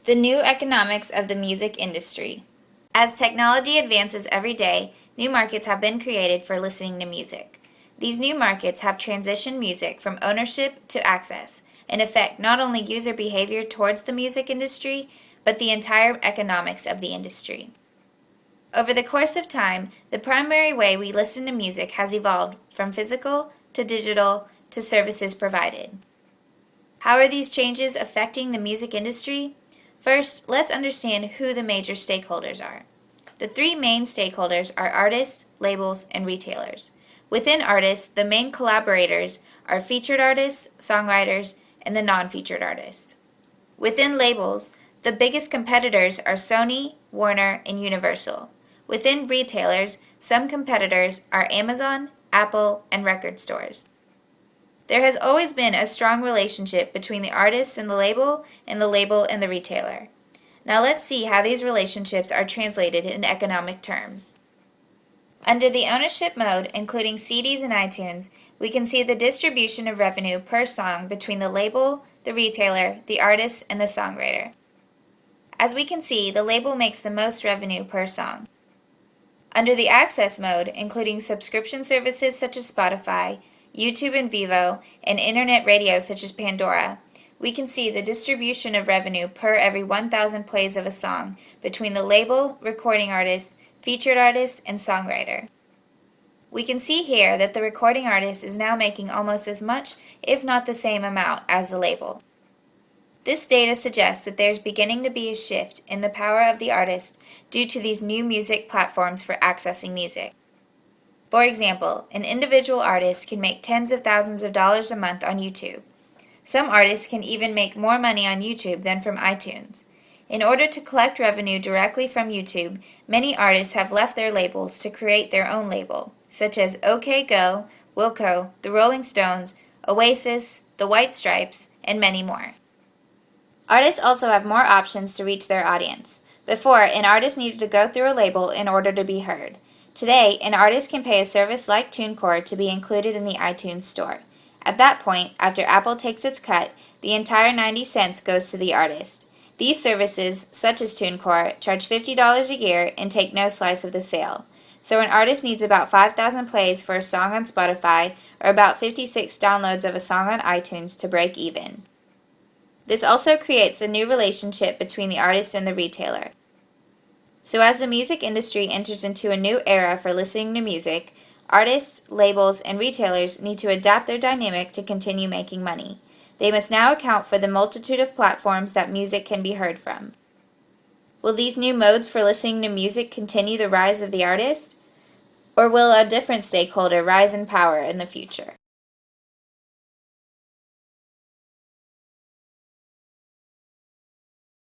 The new economics of the music industry. As technology advances every day, new markets have been created for listening to music. These new markets have transitioned music from ownership to access and affect not only user behavior towards the music industry, but the entire economics of the industry. Over the course of time, the primary way we listen to music has evolved from physical to digital to services provided. How are these changes affecting the music industry? First, let's understand who the major stakeholders are. The three main stakeholders are artists, labels, and retailers. Within artists, the main collaborators are featured artists, songwriters, and the non-featured artists. Within labels, the biggest competitors are Sony, Warner, and Universal. Within retailers, some competitors are Amazon, Apple, and record stores. There has always been a strong relationship between the artist and the label and the retailer. Now let's see how these relationships are translated in economic terms. Under the ownership mode, including CDs and iTunes, we can see the distribution of revenue per song between the label, the retailer, the artist, and the songwriter. As we can see, the label makes the most revenue per song. Under the access mode, including subscription services such as Spotify, YouTube and Vevo, and internet radio such as Pandora, we can see the distribution of revenue per every 1,000 plays of a song between the label, recording artist, featured artist, and songwriter. We can see here that the recording artist is now making almost as much, if not the same amount, as the label. This data suggests that there's beginning to be a shift in the power of the artist due to these new music platforms for accessing music. For example, an individual artist can make tens of thousands of dollars a month on YouTube. Some artists can even make more money on YouTube than from iTunes. In order to collect revenue directly from YouTube, many artists have left their labels to create their own label, such as OK Go, Wilco, The Rolling Stones, Oasis, The White Stripes, and many more. Artists also have more options to reach their audience. Before, an artist needed to go through a label in order to be heard. Today, an artist can pay a service like TuneCore to be included in the iTunes Store. At that point, after Apple takes its cut, the entire 90 cents goes to the artist. These services, such as TuneCore, charge $50 a year and take no slice of the sale. So an artist needs about 5,000 plays for a song on Spotify or about 56 downloads of a song on iTunes to break even. This also creates a new relationship between the artist and the retailer. So as the music industry enters into a new era for listening to music, artists, labels, and retailers need to adapt their dynamic to continue making money. They must now account for the multitude of platforms that music can be heard from. Will these new modes for listening to music continue the rise of the artist? Or will a different stakeholder rise in power in the future?